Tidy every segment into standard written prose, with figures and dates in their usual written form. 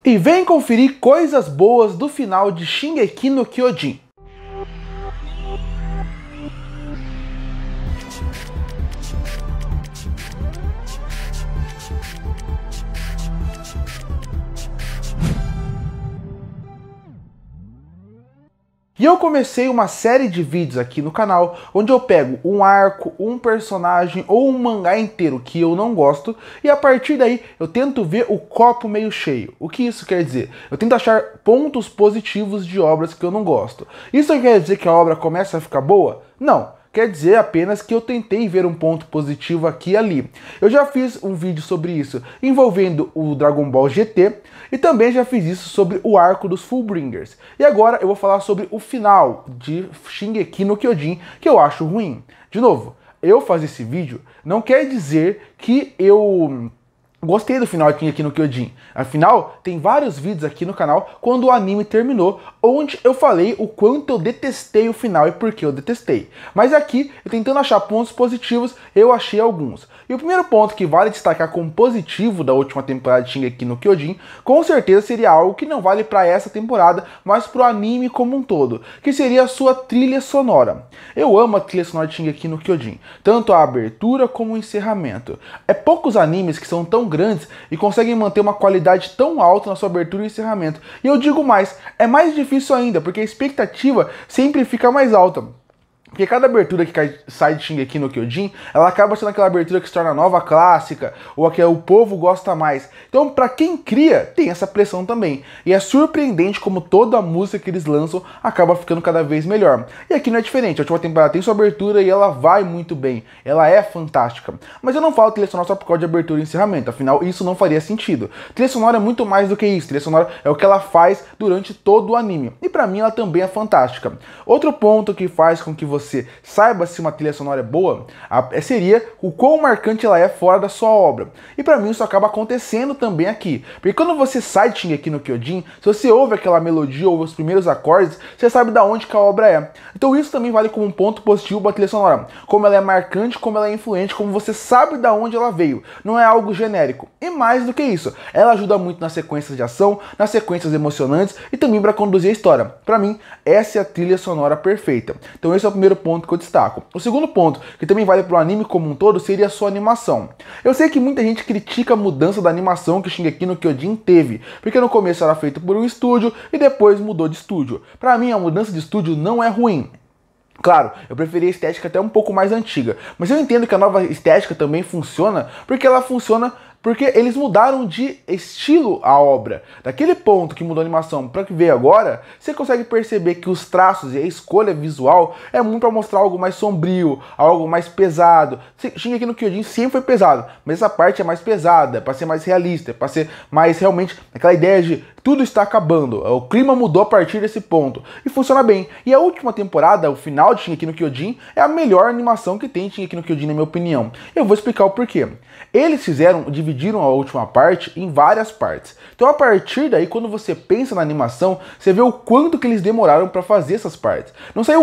E vem conferir coisas boas do final de Shingeki no Kyojin. E eu comecei uma série de vídeos aqui no canal, onde eu pego um arco, um personagem ou um mangá inteiro que eu não gosto, e a partir daí eu tento ver o copo meio cheio. O que isso quer dizer? Eu tento achar pontos positivos de obras que eu não gosto. Isso quer dizer que a obra começa a ficar boa? Não. Quer dizer apenas que eu tentei ver um ponto positivo aqui e ali. Eu já fiz um vídeo sobre isso envolvendo o Dragon Ball GT e também já fiz isso sobre o arco dos Fullbringers. E agora eu vou falar sobre o final de Shingeki no Kyojin, que eu acho ruim. De novo, eu fazer esse vídeo não quer dizer que eu gostei do final de Shingeki no Kyojin. Afinal, tem vários vídeos aqui no canal quando o anime terminou, onde eu falei o quanto eu detestei o final e por que eu detestei. Mas aqui, eu tentando achar pontos positivos, eu achei alguns. E o primeiro ponto que vale destacar como positivo da última temporada de Shingeki no Kyojin, com certeza seria algo que não vale para essa temporada, mas para o anime como um todo, que seria a sua trilha sonora. Eu amo a trilha sonora de Shingeki no Kyojin, tanto a abertura como o encerramento. É poucos animes que são tão grandes e conseguem manter uma qualidade tão alta na sua abertura e encerramento. E eu digo mais, é mais difícil ainda, porque a expectativa sempre fica mais alta. Porque cada abertura que sai de Shingeki no Kyojin, ela acaba sendo aquela abertura que se torna nova clássica, ou a que o povo gosta mais. Então, pra quem cria, tem essa pressão também. E é surpreendente como toda a música que eles lançam acaba ficando cada vez melhor. E aqui não é diferente, a última temporada tem sua abertura e ela vai muito bem. Ela é fantástica. Mas eu não falo trilha sonora só por causa de abertura e encerramento, afinal isso não faria sentido. Trilha sonora é muito mais do que isso, trilha sonora é o que ela faz durante todo o anime. E pra mim ela também é fantástica. Outro ponto que faz com que você saiba se uma trilha sonora é boa, seria o quão marcante ela é fora da sua obra. E pra mim isso acaba acontecendo também aqui. Porque quando você sai de Shingeki no Kyojin, se você ouve aquela melodia ou os primeiros acordes, você sabe da onde que a obra é. Então isso também vale como um ponto positivo para a trilha sonora. Como ela é marcante, como ela é influente, como você sabe da onde ela veio. Não é algo genérico. E mais do que isso, ela ajuda muito nas sequências de ação, nas sequências emocionantes e também para conduzir a história. Pra mim, essa é a trilha sonora perfeita. Então esse é o primeiro ponto que eu destaco. O segundo ponto, que também vale para o anime como um todo, seria a sua animação. Eu sei que muita gente critica a mudança da animação que Shingeki no Kyojin teve, porque no começo era feito por um estúdio e depois mudou de estúdio. Para mim, a mudança de estúdio não é ruim. Claro, eu preferia a estética até um pouco mais antiga, mas eu entendo que a nova estética também funciona, porque ela funciona porque eles mudaram de estilo a obra. Daquele ponto que mudou a animação para que veio agora, você consegue perceber que os traços e a escolha visual é muito para mostrar algo mais sombrio, algo mais pesado. Shingeki no Kyojin sempre foi pesado, mas essa parte é mais pesada, para ser mais realista, para ser mais realmente aquela ideia de tudo está acabando. O clima mudou a partir desse ponto e funciona bem. E a última temporada, o final de Shingeki no Kyojin, é a melhor animação que tem Shingeki no Kyojin, na minha opinião. Eu vou explicar o porquê. Eles dividiram a última parte em várias partes. Então a partir daí, quando você pensa na animação, você vê o quanto que eles demoraram para fazer essas partes. Não saiu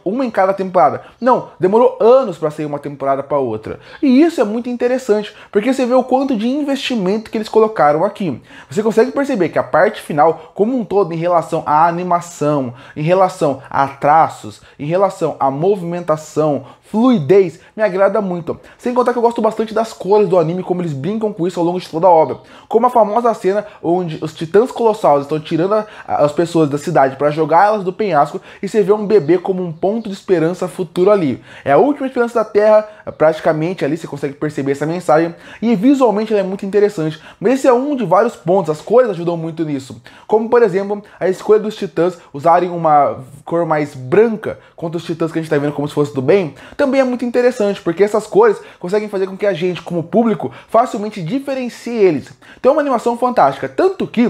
uma em cada temporada. Não, demorou anos para sair uma temporada para outra. E isso é muito interessante, porque você vê o quanto de investimento que eles colocaram aqui. Você consegue perceber que a parte final, como um todo, em relação à animação, em relação a traços, em relação à movimentação, fluidez, me agrada muito. Sem contar que eu gosto bastante das cores do anime, como eles brincam com isso ao longo de toda a obra. Como a famosa cena onde os titãs colossais estão tirando as pessoas da cidade para jogar elas do penhasco e você vê um bebê como um ponto de esperança futuro ali. É a última esperança da Terra, praticamente ali, você consegue perceber essa mensagem. E visualmente ela é muito interessante. Mas esse é um de vários pontos, as cores ajudam muito nisso. Como, por exemplo, a escolha dos titãs usarem uma cor mais branca contra os titãs que a gente está vendo como se fosse do bem, também é muito interessante, porque essas cores conseguem fazer com que a gente, como público, facilmente diferencie eles. Então é uma animação fantástica, tanto que,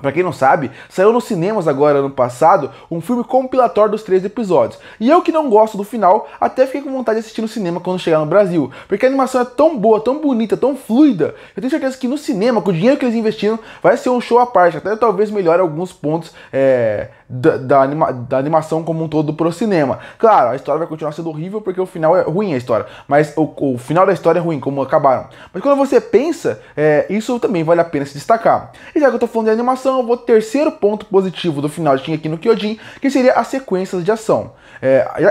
pra quem não sabe, saiu nos cinemas agora, ano passado, um filme compilatório dos 3 episódios. E eu que não gosto do final, até fiquei com vontade de assistir no cinema quando chegar no Brasil. Porque a animação é tão boa, tão bonita, tão fluida. Eu tenho certeza que no cinema, com o dinheiro que eles investiram, vai ser um show à parte. Até talvez melhore alguns pontos da animação como um todo pro cinema. Claro, a história vai continuar sendo horrível porque o final é ruim a história, mas o final da história é ruim, como acabaram. Mas quando você pensa, isso também vale a pena se destacar. E já que eu tô falando de animação, eu vou pro terceiro ponto positivo do final de Shingeki no Kyojin, que seria as sequências de ação.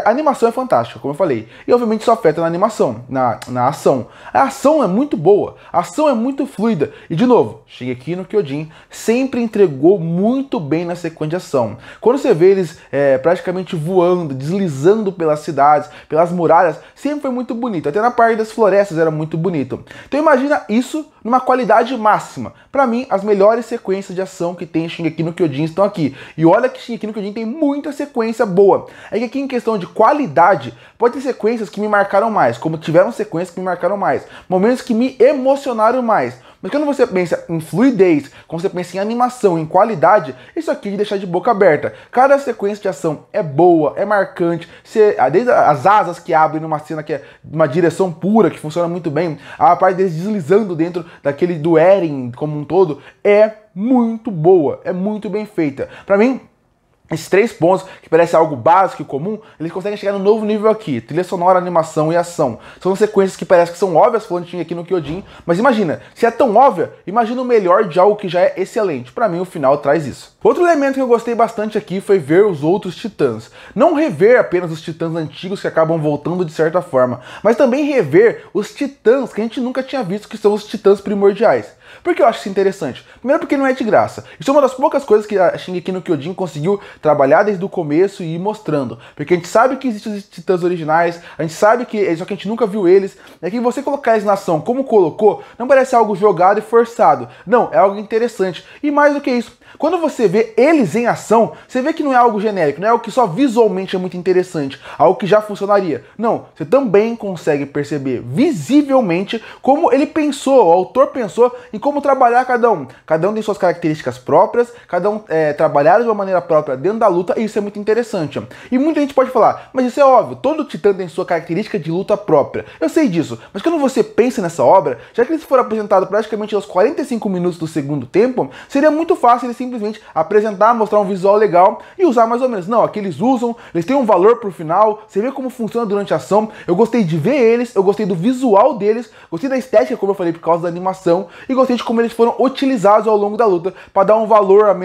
A animação é fantástica, como eu falei, e obviamente isso afeta na animação, na ação. A ação é muito boa, a ação é muito fluida, e de novo, Shingeki no Kyojin sempre entregou muito bem na sequência de ação. Quando você vê eles praticamente voando, deslizando pelas cidades, pelas muralhas, sempre foi muito bonito, até na parte das florestas era muito bonito. Então imagina isso numa qualidade máxima. Pra mim, as melhores sequências de ação que tem em Shingeki no Kyojin estão aqui. E olha que Shingeki no Kyojin tem muita sequência boa. É que aqui em questão de qualidade, pode ter sequências que me marcaram mais, como tiveram sequências que me marcaram mais, momentos que me emocionaram mais. Mas quando você pensa em fluidez, quando você pensa em animação, em qualidade, isso aqui é de deixar de boca aberta. Cada sequência de ação é boa, é marcante, desde as asas que abrem numa cena que é uma direção pura, que funciona muito bem, a parte deles deslizando dentro do Eren como um todo, é muito boa, é muito bem feita. Pra mim, esses três pontos, que parecem algo básico e comum, eles conseguem chegar num novo nível aqui. Trilha sonora, animação e ação. São sequências que parecem que são óbvias, falando de Shingeki no Kyojin, mas imagina, se é tão óbvia, imagina o melhor de algo que já é excelente. Pra mim, o final traz isso. Outro elemento que eu gostei bastante aqui foi ver os outros titãs. Não rever apenas os titãs antigos que acabam voltando de certa forma, mas também rever os titãs que a gente nunca tinha visto, que são os titãs primordiais. Por que eu acho isso interessante? Primeiro porque não é de graça. Isso é uma das poucas coisas que a Shingeki no Kyojin conseguiu trabalhar desde o começo e ir mostrando. Porque a gente sabe que existem os titãs originais, a gente sabe que, só que a gente nunca viu eles. É que você colocar eles na ação como colocou, não parece algo jogado e forçado. Não, é algo interessante. E mais do que isso, quando você vê eles em ação, você vê que não é algo genérico, não é algo que só visualmente é muito interessante, algo que já funcionaria. Não, você também consegue perceber visivelmente como ele pensou, o autor pensou em como trabalhar cada um. Cada um tem suas características próprias, cada um trabalhar de uma maneira própria dentro da luta, e isso é muito interessante. E muita gente pode falar, mas isso é óbvio, todo titã tem sua característica de luta própria. Eu sei disso, mas quando você pensa nessa obra, já que eles foram apresentados praticamente aos 45 minutos do segundo tempo, seria muito fácil eles simplesmente apresentar, mostrar um visual legal e usar mais ou menos. Não, aqui eles usam, eles têm um valor pro final, você vê como funciona durante a ação. Eu gostei de ver eles, eu gostei do visual deles, gostei da estética, como eu falei, por causa da animação, e gostei de como eles foram utilizados ao longo da luta para dar um valor,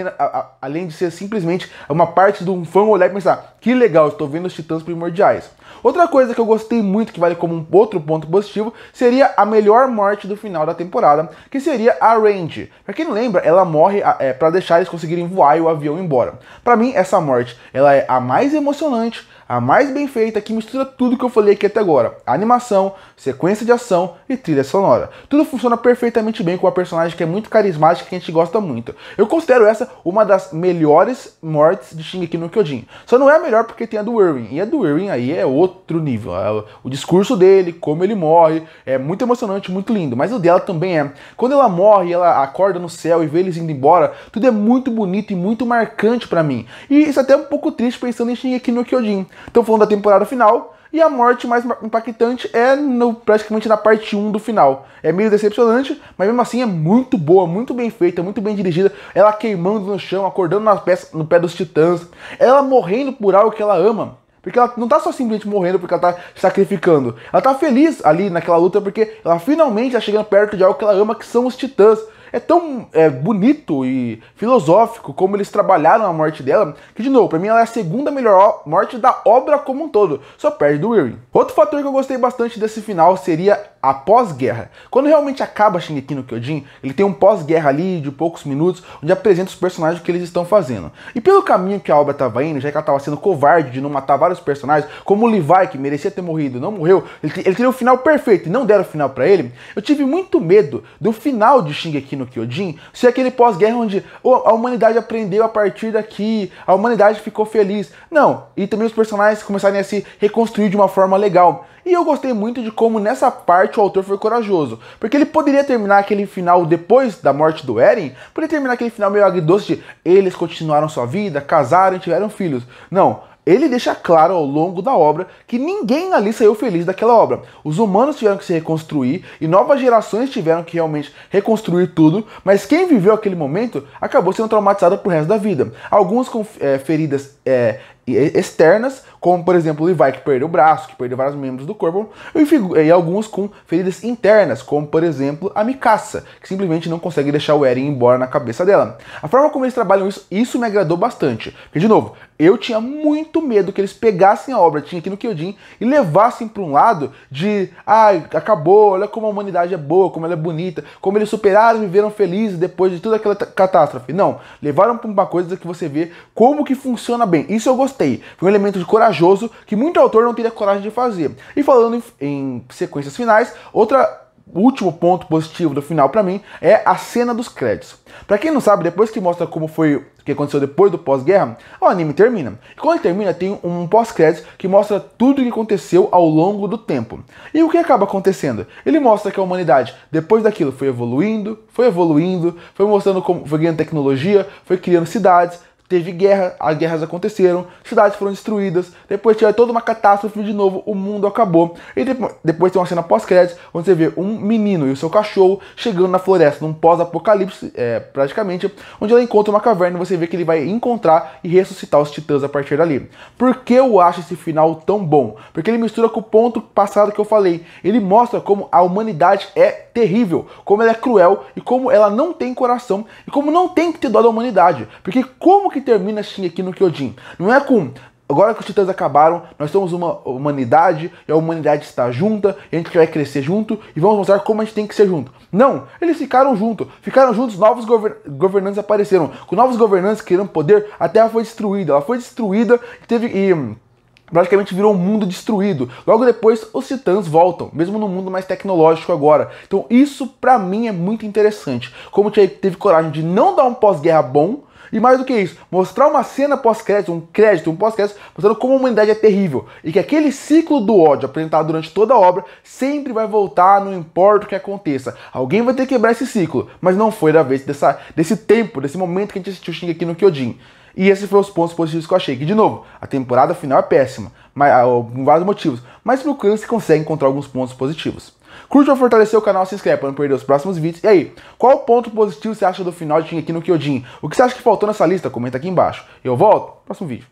além de ser simplesmente uma parte de um fã olhar e pensar, que legal, estou vendo os titãs primordiais. Outra coisa que eu gostei muito, que vale como um outro ponto positivo, seria a melhor morte do final da temporada, que seria a Range. Pra quem não lembra, ela morre para deixar eles conseguirem voar e o avião ir embora. Pra mim, essa morte, ela é a mais emocionante, a mais bem feita, que mistura tudo que eu falei aqui até agora. Animação, sequência de ação e trilha sonora. Tudo funciona perfeitamente bem com a personagem que é muito carismática, que a gente gosta muito. Eu considero essa uma das melhores mortes de Shingeki no Kyojin. Só não é a melhor porque tem a do Irwin. E a do Irwin aí é outro nível. O discurso dele, como ele morre, é muito emocionante, muito lindo. Mas o dela também é. Quando ela morre, ela acorda no céu e vê eles indo embora, tudo é muito bonito e muito marcante pra mim. E isso até é um pouco triste pensando em Shingeki no Kyojin. Então, falando da temporada final, e a morte mais impactante é praticamente na parte 1 do final. É meio decepcionante, mas mesmo assim é muito boa, muito bem feita, muito bem dirigida. Ela queimando no chão, acordando no pé dos titãs. Ela morrendo por algo que ela ama. Porque ela não tá só simplesmente morrendo porque ela tá sacrificando. Ela tá feliz ali naquela luta porque ela finalmente tá chegando perto de algo que ela ama, que são os titãs. É tão bonito e filosófico como eles trabalharam a morte dela, que, de novo, pra mim ela é a segunda melhor morte da obra como um todo, só perde do Irwin. Outro fator que eu gostei bastante desse final seria a pós-guerra. Quando realmente acaba Shingeki no Kyojin, ele tem um pós-guerra ali de poucos minutos, onde apresenta os personagens que eles estão fazendo. E pelo caminho que a obra estava indo, já que ela estava sendo covarde de não matar vários personagens, como o Levi, que merecia ter morrido, não morreu, ele teria o final perfeito e não deram o final pra ele, eu tive muito medo do final de Shingeki no Kyojin ser aquele pós-guerra onde a humanidade aprendeu a partir daqui, a humanidade ficou feliz. Não, e também os personagens começarem a se reconstruir de uma forma legal. E eu gostei muito de como nessa parte o autor foi corajoso, porque ele poderia terminar aquele final depois da morte do Eren, poderia terminar aquele final meio agridoce de eles continuaram sua vida, casaram e tiveram filhos. Não, ele deixa claro ao longo da obra que ninguém ali saiu feliz daquela obra. Os humanos tiveram que se reconstruir e novas gerações tiveram que realmente reconstruir tudo, mas quem viveu aquele momento acabou sendo traumatizado pro resto da vida. Alguns com feridas externas, como por exemplo o Levi, que perdeu o braço, que perdeu vários membros do corpo, e alguns com feridas internas, como por exemplo a Mikasa, que simplesmente não consegue deixar o Eren embora na cabeça dela. A forma como eles trabalham isso me agradou bastante, porque de novo, eu tinha muito medo que eles pegassem a obra, tinha aqui no Kyojin, e levassem para um lado de, acabou, olha como a humanidade é boa, como ela é bonita, como eles superaram e viveram felizes depois de toda aquela catástrofe. Não, levaram para uma coisa que você vê como que funciona bem. Isso eu gostei. Foi um elemento corajoso que muito autor não teria coragem de fazer. E falando em sequências finais, último ponto positivo do final pra mim é a cena dos créditos. Pra quem não sabe, depois que mostra como foi o que aconteceu depois do pós-guerra, o anime termina. E quando ele termina, tem um pós-crédito que mostra tudo o que aconteceu ao longo do tempo. E o que acaba acontecendo? Ele mostra que a humanidade, depois daquilo, foi evoluindo, foi mostrando como foi ganhando tecnologia, foi criando cidades, teve guerra, as guerras aconteceram, cidades foram destruídas, depois tinha toda uma catástrofe de novo, o mundo acabou. E depois tem uma cena pós-créditos, onde você vê um menino e o seu cachorro chegando na floresta, num pós-apocalipse, praticamente, onde ela encontra uma caverna e você vê que ele vai encontrar e ressuscitar os titãs a partir dali. Por que eu acho esse final tão bom? Porque ele mistura com o ponto passado que eu falei. Ele mostra como a humanidade é terrível, como ela é cruel e como ela não tem coração e como não tem que ter dó da humanidade. Porque como que termina Shingeki no Kyojin? Não é com agora que os titãs acabaram, nós somos uma humanidade e a humanidade está junta e a gente vai crescer junto e vamos mostrar como a gente tem que ser junto. Não, eles ficaram juntos, novos governantes apareceram. Com novos governantes querendo poder, a Terra foi destruída. Ela foi destruída e praticamente virou um mundo destruído. Logo depois, os titãs voltam, mesmo no mundo mais tecnológico agora. Então isso pra mim é muito interessante. Como teve coragem de não dar um pós-guerra bom, e mais do que isso, mostrar uma cena pós-crédito, um pós-crédito, mostrando como a humanidade é terrível. E que aquele ciclo do ódio apresentado durante toda a obra sempre vai voltar, não importa o que aconteça. Alguém vai ter que quebrar esse ciclo, mas não foi da vez desse momento que a gente assistiu Shingeki no Kyojin. E esses foram os pontos positivos que eu achei. Que, de novo, a temporada final é péssima, por vários motivos. Mas procurando se consegue encontrar alguns pontos positivos. Curte ou fortalecer o canal, se inscreve para não perder os próximos vídeos. E aí, qual ponto positivo você acha do final de Shingeki no Kyojin? O que você acha que faltou nessa lista? Comenta aqui embaixo. Eu volto no próximo vídeo.